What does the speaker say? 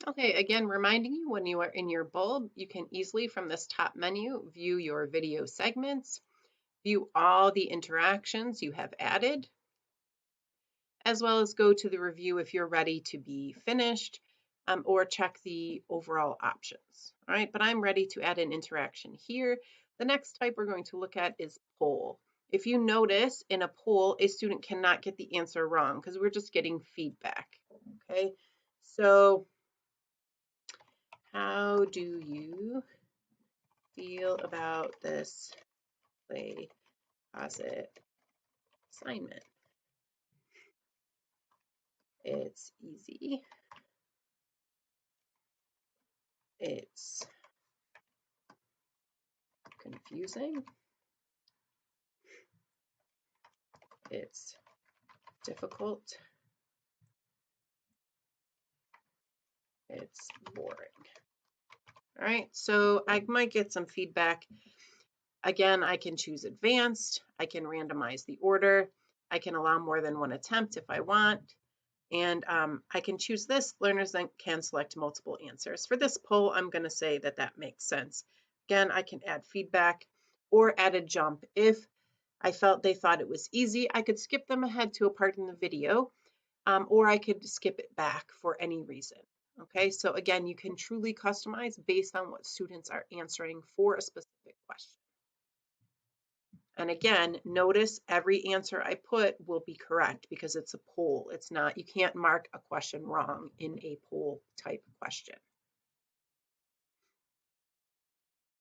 Okay, again, reminding you when you are in your bulb, you can easily from this top menu view your video segments, view all the interactions you have added, as well as go to the review if you're ready to be finished, or check the overall options. All right, but I'm ready to add an interaction here. The next type we're going to look at is poll. If you notice in a poll, a student cannot get the answer wrong because we're just getting feedback. Okay, so how do you feel about this PlayPosit assignment? It's easy. It's confusing. It's difficult. It's boring. All right, so I might get some feedback. Again, I can choose advanced. I can randomize the order. I can allow more than one attempt if I want. And I can choose this. Learners then can select multiple answers. For this poll, I'm going to say that that makes sense. Again, I can add feedback or add a jump. If I felt they thought it was easy, I could skip them ahead to a part in the video, or I could skip it back for any reason. Okay, so again, you can truly customize based on what students are answering for a specific question. And again, notice every answer I put will be correct because it's a poll. It's not, you can't mark a question wrong in a poll type question.